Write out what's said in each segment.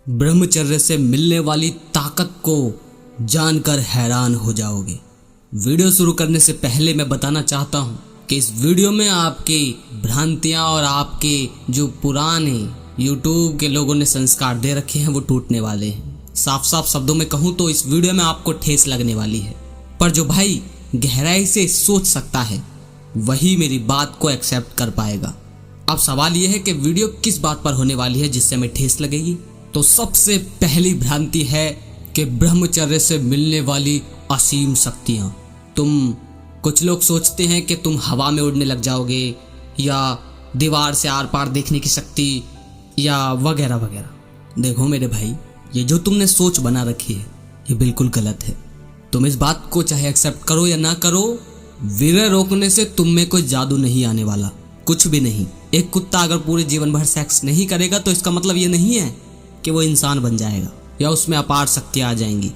ब्रह्मचर्य से मिलने वाली ताकत को जानकर हैरान हो जाओगे। वीडियो शुरू करने से पहले मैं बताना चाहता हूं कि इस वीडियो में आपकी भ्रांतियां और आपके जो पुराने YouTube के लोगों ने संस्कार दे रखे हैं वो टूटने वाले हैं। साफ साफ शब्दों में कहूं तो इस वीडियो में आपको ठेस लगने वाली है, पर जो भाई गहराई से सोच सकता है वही मेरी बात को एक्सेप्ट कर पाएगा। अब सवाल यह है कि वीडियो किस बात पर होने वाली है जिससे हमें ठेस लगेगी। तो सबसे पहली भ्रांति है कि ब्रह्मचर्य से मिलने वाली असीम शक्तियां। कुछ लोग सोचते हैं कि तुम हवा में उड़ने लग जाओगे या दीवार से आर पार देखने की शक्ति या वगैरह वगैरह। देखो मेरे भाई, ये जो तुमने सोच बना रखी है ये बिल्कुल गलत है। तुम इस बात को चाहे एक्सेप्ट करो या ना करो, वीर्य रोकने से तुम में कोई जादू नहीं आने वाला, कुछ भी नहीं। एक कुत्ता अगर पूरे जीवन भर सेक्स नहीं करेगा तो इसका मतलब ये नहीं है कि वो इंसान बन जाएगा या उसमें अपार शक्तियां आ जाएंगी।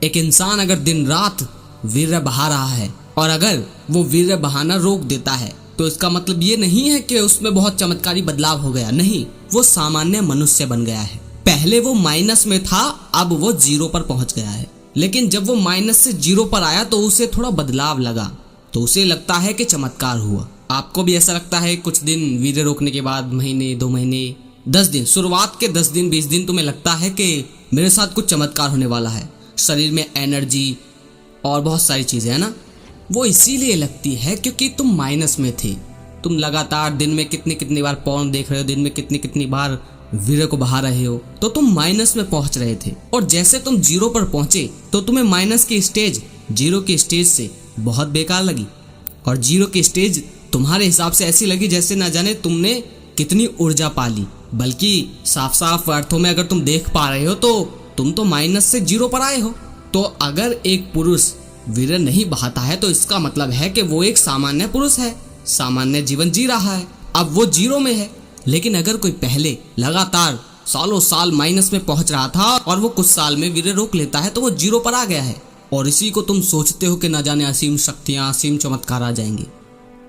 एक इंसान अगर दिन रात वीर्य बहा रहा है और अगर वो वीर्य बहाना रोक देता है तो इसका मतलब ये नहीं है कि उसमें बहुत चमत्कारी बदलाव हो गया। नहीं, वो सामान्य मनुष्य बन गया है। पहले वो माइनस में था, अब वो 0 पर पहुंच गया है। लेकिन जब वो माइनस से 0 पर आया तो उसे थोड़ा बदलाव लगा, तो उसे लगता है कि चमत्कार हुआ। आपको भी ऐसा लगता है कुछ दिन वीर्य रोकने के बाद, महीने, 2 महीने, 10 दिन, शुरुआत के 10 दिन 20 दिन तुम्हें लगता है कि मेरे साथ कुछ चमत्कार होने वाला है, शरीर में एनर्जी और बहुत सारी चीजें, है ना। वो इसीलिए लगती है क्योंकि तुम माइनस में थे। तुम लगातार दिन में कितनी बार पॉर्न देख रहे हो, दिन में कितनी बार वीर्य को बहा रहे हो, तो तुम माइनस में पहुंच रहे थे। और जैसे तुम 0 पर पहुंचे तो तुम्हें माइनस की स्टेज 0 की स्टेज से बहुत बेकार लगी और 0 की स्टेज तुम्हारे हिसाब से ऐसी लगी जैसे ना जाने तुमने कितनी ऊर्जा पाली। बल्कि साफ साफ अर्थों में अगर तुम देख पा रहे हो तो तुम तो माइनस से 0 पर आए हो। तो अगर एक पुरुष वीर्य नहीं बहाता है तो इसका मतलब है कि वो एक सामान्य पुरुष है, सामान्य जीवन जी रहा है। अब वो 0 में है। लेकिन अगर कोई पहले लगातार सालों साल माइनस में पहुंच रहा था और वो कुछ साल में वीर्य रोक लेता है तो वो 0 पर आ गया है, और इसी को तुम सोचते हो कि ना जाने असीम शक्तियां, असीम चमत्कार आ जाएंगे।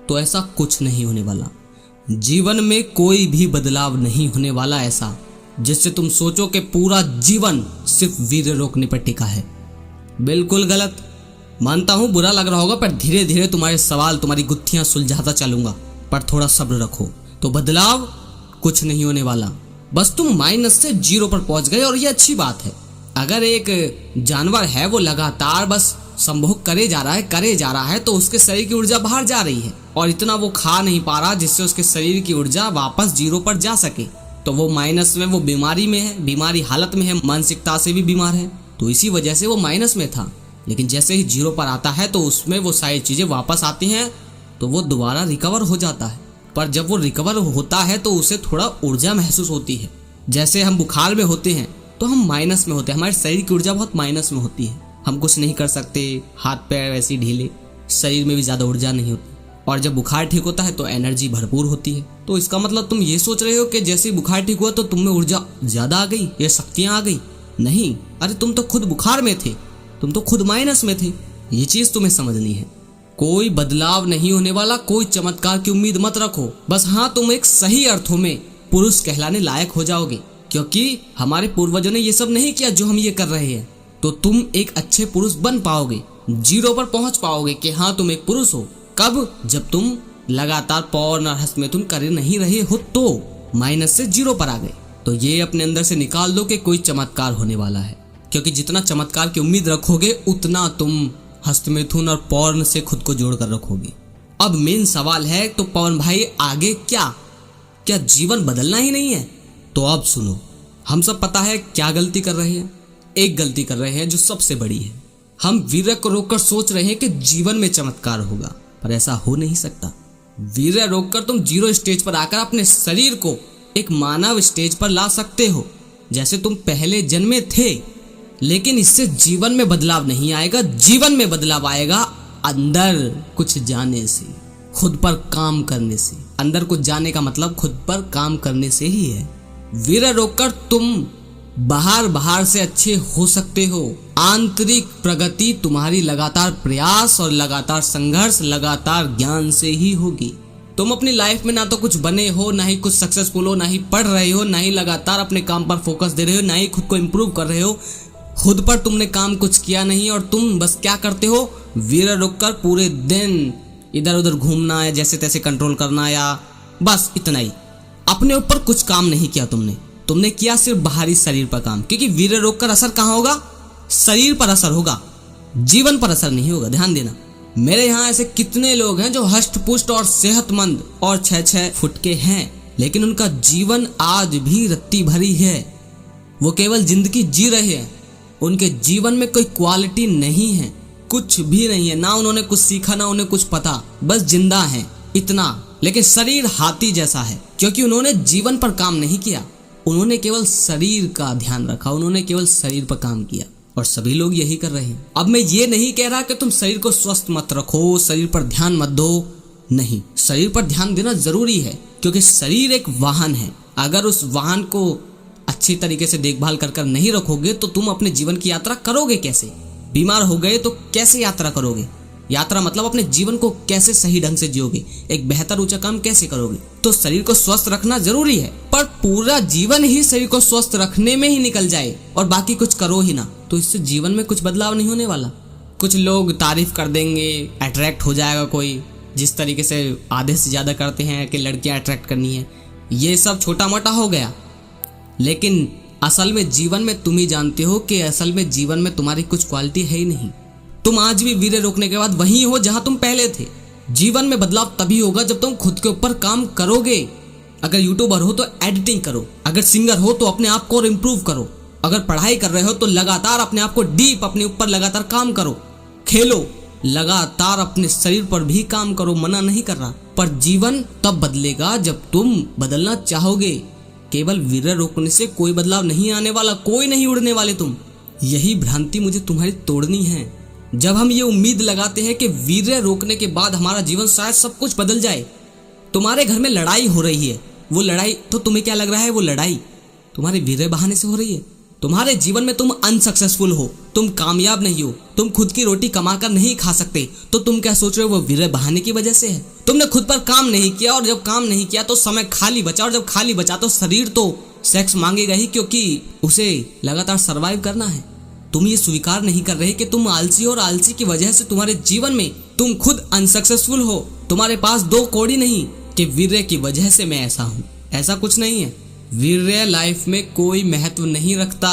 तो ऐसा कुछ नहीं होने वाला। जीवन में कोई भी बदलाव नहीं होने वाला ऐसा जिससे तुम सोचो कि पूरा जीवन सिर्फ वीर्य रोकने पर टिका है। बिल्कुल गलत। मानता हूं बुरा लग रहा होगा, पर धीरे धीरे तुम्हारे सवाल, तुम्हारी गुत्थियां सुलझाता चलूंगा, पर थोड़ा सब्र रखो। तो बदलाव कुछ नहीं होने वाला, बस तुम माइनस से 0 पर पहुंच गए और ये अच्छी बात है। अगर एक जानवर है वो लगातार बस संभोग करे जा रहा है तो उसके शरीर की ऊर्जा बाहर जा रही है और इतना वो खा नहीं पा रहा जिससे उसके शरीर की ऊर्जा वापस 0 पर जा सके, तो वो माइनस में, वो बीमारी में है, बीमारी हालत में है, मानसिकता से भी बीमार है, तो इसी वजह से वो माइनस में था। लेकिन जैसे ही 0 पर आता है तो उसमें वो सारी चीजें वापस आती हैं तो वो दोबारा रिकवर हो जाता है। पर जब वो रिकवर होता है तो उसे थोड़ा ऊर्जा महसूस होती है। जैसे हम बुखार में होते हैं तो हम माइनस में होते हैं, हमारे शरीर की ऊर्जा बहुत माइनस में होती है, हम कुछ नहीं कर सकते, हाथ पैर वैसे ढीले, शरीर में भी ज्यादा ऊर्जा नहीं होती। और जब बुखार ठीक होता है तो एनर्जी भरपूर होती है। तो इसका मतलब तुम ये सोच रहे हो कि जैसे ही बुखार ठीक हुआ तो तुम में ऊर्जा ज्यादा आ गई या शक्तियां आ गई। नहीं, अरे तुम तो खुद बुखार में थे, तुम तो खुद माइनस में थे। ये चीज तुम्हें समझनी है। कोई बदलाव नहीं होने वाला, कोई चमत्कार की उम्मीद मत रखो। बस हाँ, तुम एक सही अर्थों में पुरुष कहलाने लायक हो जाओगे, क्योंकि हमारे पूर्वजों ने ये सब नहीं किया जो हम ये कर रहे हैं। तो तुम एक अच्छे पुरुष बन पाओगे, 0 पर पहुंच पाओगे कि हाँ तुम एक पुरुष हो। कब? जब तुम लगातार पॉर्न और हस्तमैथुन कर नहीं रहे हो तो माइनस से 0 पर आ गए। तो ये अपने अंदर से निकाल दो कि कोई चमत्कार होने वाला है, क्योंकि जितना चमत्कार की उम्मीद रखोगे उतना तुम हस्तमैथुन और पॉर्न से खुद को जोड़ कर रखोगे। अब मेन सवाल है, तो पवन भाई आगे क्या जीवन बदलना ही नहीं है? तो अब सुनो, हम सब पता है क्या गलती कर रहे हैं। एक गलती कर रहे हैं जो सबसे बड़ी है, हम वीर्य को रोककर सोच रहे हैं कि जीवन में चमत्कार होगा, पर ऐसा हो नहीं सकता। वीर्य रोककर तुम 0 स्टेज पर आकर अपने शरीर को एक मानव स्टेज पर ला सकते हो जैसे तुम पहले जन्मे थे। लेकिन इससे जीवन में बदलाव नहीं आएगा। जीवन में बदलाव आएगा अंदर कुछ जाने से, खुद पर काम करने से। अंदर कुछ जाने का मतलब खुद पर काम करने से ही है। वीर्य रोककर तुम बाहर से अच्छे हो सकते हो। आंतरिक प्रगति तुम्हारी लगातार प्रयास और लगातार संघर्ष, लगातार ज्ञान से ही होगी। तुम अपनी लाइफ में ना तो कुछ बने हो, ना ही कुछ सक्सेसफुल हो, ना ही पढ़ रहे हो, ना ही लगातार अपने काम पर फोकस दे रहे हो, ना ही खुद को इम्प्रूव कर रहे हो। खुद पर तुमने काम कुछ किया नहीं और तुम बस क्या करते हो, वीरे रुक कर पूरे दिन इधर उधर घूमना है, जैसे तैसे कंट्रोल करना, या बस इतना ही। अपने ऊपर कुछ काम नहीं किया तुमने किया सिर्फ बाहरी शरीर पर काम, क्योंकि वीरे रोक कर असर कहाँ होगा, शरीर पर असर होगा, जीवन पर असर नहीं होगा। ध्यान देना, मेरे यहाँ ऐसे कितने लोग हैं जो हष्ट पुष्ट और सेहतमंद और 6-6 फुट के हैं, लेकिन उनका जीवन आज भी रत्ती भरी है। वो केवल जिंदगी जी रहे हैं, उनके जीवन में कोई क्वालिटी नहीं है, कुछ भी नहीं है, ना उन्होंने कुछ सीखा, ना उन्हें कुछ पता, बस जिंदा है इतना। लेकिन शरीर हाथी जैसा है, क्योंकि उन्होंने जीवन पर काम नहीं किया, उन्होंने केवल शरीर का ध्यान रखा, उन्होंने केवल शरीर पर काम किया। और सभी लोग यही कर रहे हैं। अब मैं ये नहीं कह रहा कि तुम शरीर को स्वस्थ मत रखो, शरीर पर ध्यान मत दो, नहीं, शरीर पर ध्यान देना जरूरी है, क्योंकि शरीर एक वाहन है। अगर उस वाहन को अच्छी तरीके से देखभाल कर नहीं रखोगे तो तुम अपने जीवन की यात्रा करोगे कैसे? बीमार हो गए तो कैसे यात्रा करोगे? यात्रा मतलब अपने जीवन को कैसे सही ढंग से जियोगे, एक बेहतर ऊंचा काम कैसे करोगे? तो शरीर को स्वस्थ रखना जरूरी है, पर पूरा जीवन ही शरीर को स्वस्थ रखने में ही निकल जाए और बाकी कुछ करो ही ना, तो इससे जीवन में कुछ बदलाव नहीं होने वाला। कुछ लोग तारीफ कर देंगे, अट्रैक्ट हो जाएगा कोई, जिस तरीके से आधे से ज्यादा करते हैं कि लड़कियां अट्रैक्ट करनी है, ये सब छोटा मोटा हो गया। लेकिन असल में जीवन में तुम ही जानते हो कि असल में जीवन में तुम्हारी कुछ क्वालिटी है ही नहीं। तुम आज भी वीरे रोकने के बाद वहीं हो जहां तुम पहले थे। जीवन में बदलाव तभी होगा जब तुम खुद के ऊपर काम करोगे। अगर यूट्यूबर हो तो एडिटिंग करो, अगर सिंगर हो तो अपने आप को और इम्प्रूव करो, अगर पढ़ाई कर रहे हो तो लगातार अपने आप को डीप, अपने ऊपर लगातार काम करो, खेलो, लगातार अपने शरीर पर भी काम करो, मना नहीं कर रहा। पर जीवन तब बदलेगा जब तुम बदलना चाहोगे। केवल वीर्य रोकने से कोई बदलाव नहीं आने वाला, कोई नहीं उड़ने वाले तुम। यही भ्रांति मुझे तुम्हारी तोड़नी है। जब हम ये उम्मीद लगाते हैं कि वीर्य रोकने के बाद हमारा जीवन शायद सब कुछ बदल जाए। तुम्हारे घर में लड़ाई हो रही है, वो लड़ाई तो तुम्हें क्या लग रहा है, वो लड़ाई तुम्हारे वीर्य बहाने से हो रही है। तुम्हारे जीवन में तुम अनसक्सेसफुल हो, तुम कामयाब नहीं हो, तुम खुद की रोटी कमाकर नहीं खा सकते, तो तुम क्या सोच रहे हो वो वीर्य बहाने की वजह से है। तुमने खुद पर काम नहीं किया, और जब काम नहीं किया तो समय खाली बचा, और जब खाली बचा तो शरीर तो सेक्स मांगेगा ही, क्योंकि उसे लगातार सरवाइव करना है। तुम ये स्वीकार नहीं कर रहे कि तुम आलसी हो, और आलसी की वजह से तुम्हारे जीवन में तुम खुद अनसक्सेसफुल हो। तुम्हारे पास 2 कौड़ी नहीं कि वीर्य की वजह से मैं ऐसा हूँ, ऐसा कुछ नहीं है। वीर्य लाइफ में कोई महत्व नहीं रखता,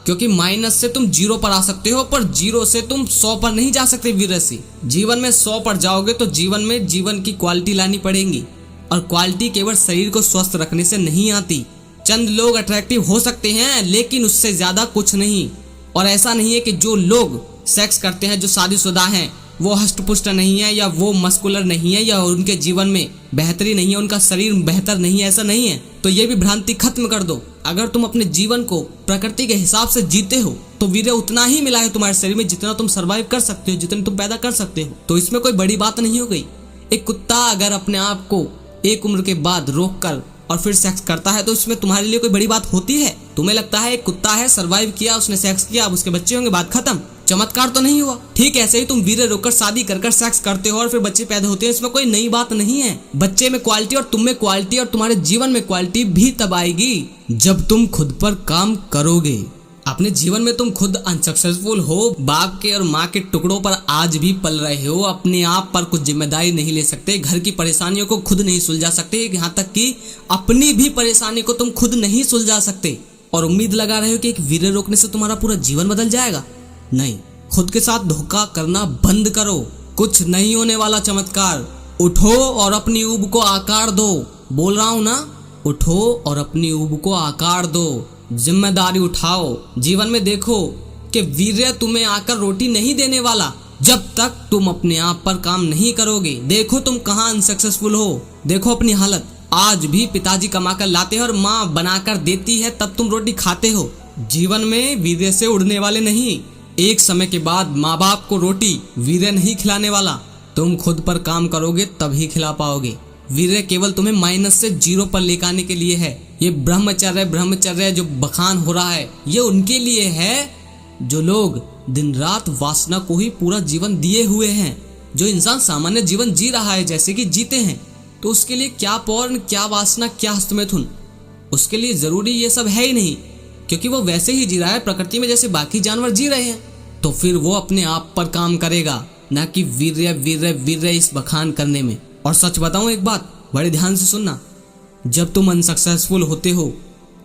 क्योंकि माइनस से तुम 0 पर आ सकते हो, पर 0 से तुम 100 पर नहीं जा सकते। वीर्य से जीवन में 100 पर जाओगे तो जीवन में जीवन की क्वालिटी लानी पड़ेगी, और क्वालिटी केवल शरीर को स्वस्थ रखने से नहीं आती। चंद लोग अट्रैक्टिव हो सकते हैं, लेकिन उससे ज्यादा कुछ नहीं। और ऐसा नहीं है कि जो लोग सेक्स करते हैं, जो शादीशुदा हैं, वो हष्टपुष्ट नहीं है, या वो मस्कुलर नहीं है, या उनके जीवन में बेहतरी नहीं है, उनका शरीर बेहतर नहीं है, ऐसा नहीं है। तो ये भी भ्रांति खत्म कर दो। अगर तुम अपने जीवन को प्रकृति के हिसाब से जीते हो तो वीर्य उतना ही मिला है तुम्हारे शरीर में जितना तुम सरवाइव कर सकते हो, जितना तुम पैदा कर सकते हो। तो इसमें कोई बड़ी बात नहीं हो गई। एक कुत्ता अगर अपने आप को एक उम्र के बाद रोक कर और फिर सेक्स करता है तो इसमें तुम्हारे लिए कोई बड़ी बात होती है? तुम्हें लगता है एक कुत्ता है, सरवाइव किया, उसने सेक्स किया, अब उसके बच्चे होंगे, बात खत्म, चमत्कार तो नहीं हुआ। ठीक ऐसे ही तुम वीर्य रोककर शादी कर सेक्स करते हो और फिर बच्चे पैदा होते हैं, इसमें कोई नई बात नहीं है। बच्चे में क्वालिटी और तुम में क्वालिटी और तुम्हारे जीवन में क्वालिटी भी तब आएगी जब तुम खुद पर काम करोगे। अपने जीवन में तुम खुद अनसक्सेसफुल हो, बाप के और माँ के टुकड़ों पर आज भी पल रहे हो, अपने आप पर कुछ जिम्मेदारी नहीं ले सकते, घर की परेशानियों को खुद नहीं सुलझा सकते, यहाँ तक कि अपनी भी परेशानी को तुम खुद नहीं सुलझा सकते, और उम्मीद लगा रहे हो कि एक वीर्य रोकने से तुम्हारा पूरा जीवन बदल जाएगा। नहीं, खुद के साथ धोखा करना बंद करो, कुछ नहीं होने वाला चमत्कार। उठो और अपनी ऊब को आकार दो। बोल रहा हूं ना, उठो और अपनी ऊब को आकार दो, जिम्मेदारी उठाओ। जीवन में देखो कि वीर्य तुम्हें आकर रोटी नहीं देने वाला जब तक तुम अपने आप पर काम नहीं करोगे। देखो तुम कहाँ अनसक्सेसफुल हो, देखो अपनी हालत। आज भी पिताजी कमाकर लाते हैं और माँ बनाकर देती है, तब तुम रोटी खाते हो। जीवन में वीर्य से उड़ने वाले नहीं। एक समय के बाद माँ बाप को रोटी वीर्य नहीं खिलाने वाला, तुम खुद पर काम करोगे तभी खिला पाओगे। वीर्य केवल तुम्हें माइनस से 0 पर लेकर आने के लिए है। ये ब्रह्मचर्य जो बखान हो रहा है, ये उनके लिए है जो लोग दिन रात वासना को ही पूरा जीवन दिए हुए हैं, जो इंसान सामान्य जीवन जी रहा है जैसे कि जीते हैं। तो उसके लिए क्या पौर्ण, क्या वासना, क्या हस्तमैथुन, उसके लिए जरूरी ये सब है ही नहीं, क्योंकि वो वैसे ही जी रहा है प्रकृति में जैसे बाकी जानवर जी रहे हैं। तो फिर वो अपने आप पर काम करेगा, ना कि वीर्य वीर्य वीर्य इस बखान करने में। और सच बताऊं एक बात, बड़े ध्यान से सुनना, जब तुम अनसक्सेसफुल होते हो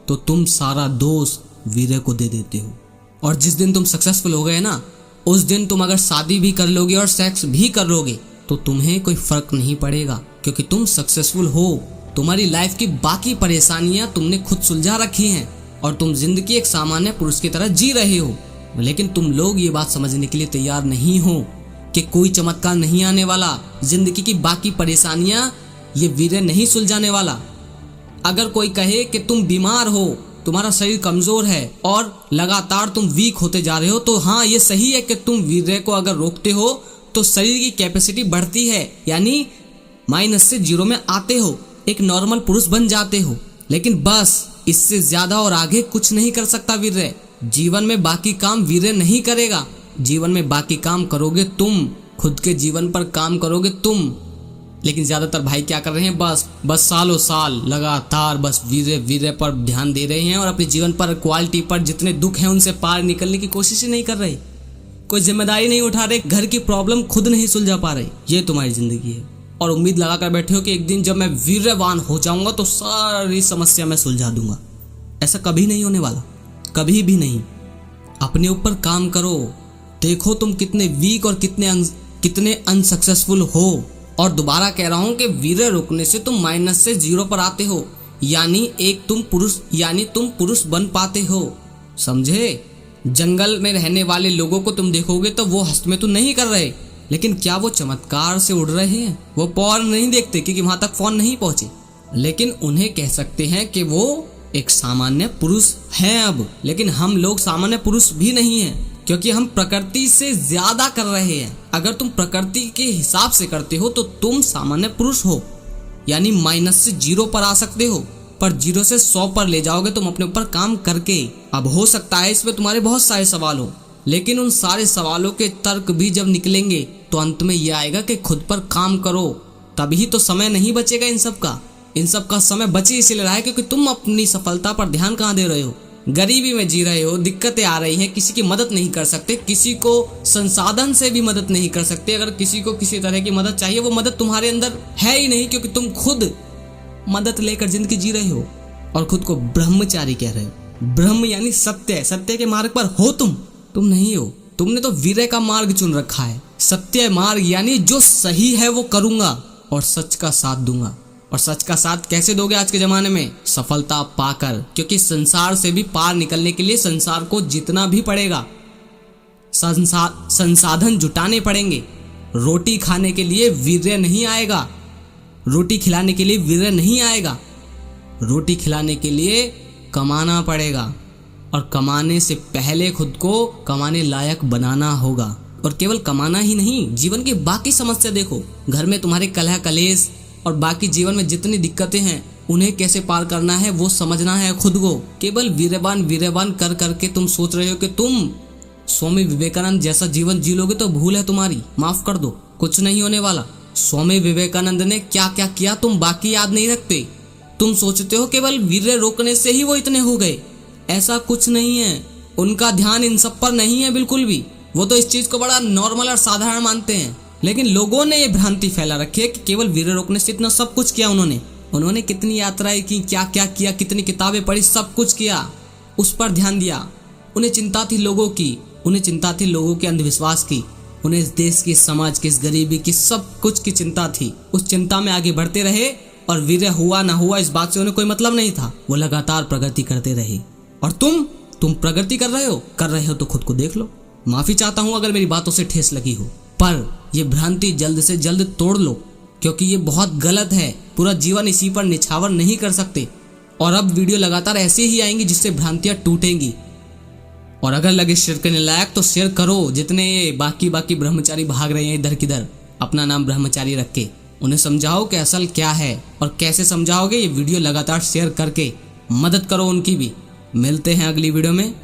तो तुम सारा दोष वीर्य को दे देते हो, और जिस दिन तुम सक्सेसफुल हो गए ना, उस दिन तुम अगर शादी भी कर लोगे और सेक्स भी कर लोगे तो तुम्हें कोई फर्क नहीं पड़ेगा, क्योंकि तुम सक्सेसफुल हो। तुम्हारी लाइफ की बाकी परेशानियां तुमने खुद सुलझा रखी हैं और तुम जिंदगी एक सामान्य पुरुष की तरह जी रहे हो। लेकिन तुम लोग ये बात समझने के लिए तैयार नहीं हो कि कोई चमत्कार नहीं आने वाला, जिंदगी की बाकी परेशानियां ये वीर्य नहीं सुलझाने वाला। अगर कोई कहे कि तुम बीमार हो, तुम्हारा शरीर कमजोर है और लगातार तुम वीक होते जा रहे हो, तो हाँ ये सही है कि तुम वीर्य को अगर रोकते हो तो शरीर की कैपेसिटी बढ़ती है, यानी माइनस से जीरो में आते हो, एक नॉर्मल पुरुष बन जाते हो। लेकिन बस इससे ज्यादा और आगे कुछ नहीं कर सकता वीर्य। जीवन में बाकी काम वीर्य नहीं करेगा। जीवन में बाकी काम करोगे तुम, खुद के जीवन पर काम करोगे तुम। लेकिन ज्यादातर भाई क्या कर रहे हैं, बस सालों साल लगातार बस वीर्य वीर्य पर ध्यान दे रहे हैं और अपने जीवन पर, क्वालिटी पर, जितने दुख हैं उनसे पार निकलने की कोशिश ही नहीं कर रहे। कोई जिम्मेदारी नहीं उठा रहे, घर की प्रॉब्लम खुद नहीं सुलझा पा रहे। ये तुम्हारी जिंदगी है और उम्मीद लगा कर बैठे हो कि एक दिन जब मैं वीर्यवान हो जाऊंगा तो सारी समस्या मैं सुलझा दूंगा। ऐसा कभी नहीं होने वाला, कभी भी नहीं। अपने ऊपर काम करो, देखो तुम कितने वीक और कितने अनसक्सेसफुल हो। और दोबारा कह रहा हूं कि वीर्य रोकने से तुम माइनस से जीरो पर आते हो, यानी तुम पुरुष बन पाते हो, समझे। जंगल में रहने वाले लोगों को तुम देखोगे तो वो हस्तमैथुन नहीं कर रहे, लेकिन क्या वो चमत्कार से उड़ रहे हैं? वो पॉर्न नहीं देखते क्योंकि वहां तक फोन नहीं पहुंचे, लेकिन उन्हें कह सकते हैं कि वो एक सामान्य पुरुष हैं अब। लेकिन हम लोग सामान्य पुरुष भी नहीं हैं, क्योंकि हम प्रकृति से ज्यादा कर रहे हैं। अगर तुम प्रकृति के हिसाब से करते हो तो तुम सामान्य पुरुष हो, यानी माइनस से जीरो पर आ सकते हो, पर जीरो से 100 पर ले जाओगे तुम अपने ऊपर काम करके। अब हो सकता है इसमें तुम्हारे बहुत सारे सवाल हो, लेकिन उन सारे सवालों के तर्क भी जब निकलेंगे तो अंत में यह आएगा कि खुद पर काम करो, तभी तो समय नहीं बचेगा इन सब का समय बचे इसीलिए रहा है क्योंकि तुम अपनी सफलता पर ध्यान कहाँ दे रहे हो। गरीबी में जी रहे हो, दिक्कतें आ रही हैं, किसी की मदद नहीं कर सकते, किसी को संसाधन से भी मदद नहीं कर सकते। अगर किसी को किसी तरह की मदद चाहिए, वो मदद तुम्हारे अंदर है ही नहीं, क्योंकि तुम खुद मदद लेकर जिंदगी जी रहे हो और खुद को ब्रह्मचारी कह रहे हो। ब्रह्म यानी सत्य के मार्ग पर हो तुम नहीं हो। तुमने तो वीर्य का मार्ग चुन रखा है। सत्य मार्ग यानी जो सही है वो करूंगा और सच का साथ दूंगा। और सच का साथ कैसे दोगे आज के जमाने में? सफलता पाकर, क्योंकि संसार से भी पार निकलने के लिए संसार को जीतना भी पड़ेगा, संसाधन जुटाने पड़ेंगे। रोटी खाने के लिए वीर्य नहीं आएगा, रोटी खिलाने के लिए वीर्य नहीं आएगा। रोटी खिलाने के लिए कमाना पड़ेगा, और कमाने से पहले खुद को कमाने लायक बनाना होगा। और केवल कमाना ही नहीं, जीवन की बाकी समस्या देखो। घर में तुम्हारे कलह कलेश और बाकी जीवन में जितनी दिक्कतें हैं उन्हें कैसे पार करना है वो समझना है खुद को। केवल वीर्यवान कर करके तुम सोच रहे हो कि तुम स्वामी विवेकानंद जैसा जीवन जी लोगे तो भूल है तुम्हारी, माफ कर दो, कुछ नहीं होने वाला। स्वामी विवेकानंद ने क्या क्या किया तुम बाकी याद नहीं रखते। तुम सोचते हो केवल वीर्य रोकने से ही वो इतने हो गए, ऐसा कुछ नहीं है। उनका ध्यान इन सब पर नहीं है बिल्कुल भी। वो तो इस चीज को बड़ा नॉर्मल और साधारण मानते हैं, लेकिन लोगों ने ये भ्रांति फैला रखी है कि केवल वीर्य रोकने से इतना सब कुछ किया उन्होंने कितनी यात्राएं की, क्या क्या किया, कितनी किताबें पढ़ी, सब कुछ किया, उस पर ध्यान दिया। उन्हें चिंता थी लोगों की, उन्हें चिंता थी लोगों के अंधविश्वास की, उन्हें इस देश की, समाज की, इस गरीबी की, सब कुछ की चिंता थी। उस चिंता में आगे बढ़ते रहे और वीर्य हुआ ना हुआ इस बात से उन्हें कोई मतलब नहीं था। वो लगातार प्रगति करते रहे। और तुम प्रगति कर रहे हो तो खुद को देख लो। माफी चाहता हूं अगर मेरी बातों से ठेस लगी हो, पर यह भ्रांति जल्द से जल्द तोड़ लो, क्योंकि ये बहुत गलत है। पूरा जीवन इसी पर निछावर नहीं कर सकते। और अब वीडियो लगातार ऐसे ही आएंगी जिससे भ्रांतियां टूटेंगी। और अगर लगे शेयर करने लायक तो शेयर करो। जितने बाकी ब्रह्मचारी भाग रहे हैं इधर किधर अपना नाम ब्रह्मचारी रख के, उन्हें समझाओ कि असल क्या है और कैसे समझाओगे। ये वीडियो लगातार शेयर करके मदद करो उनकी भी। मिलते हैं अगली वीडियो में।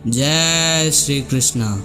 जय श्री कृष्णा।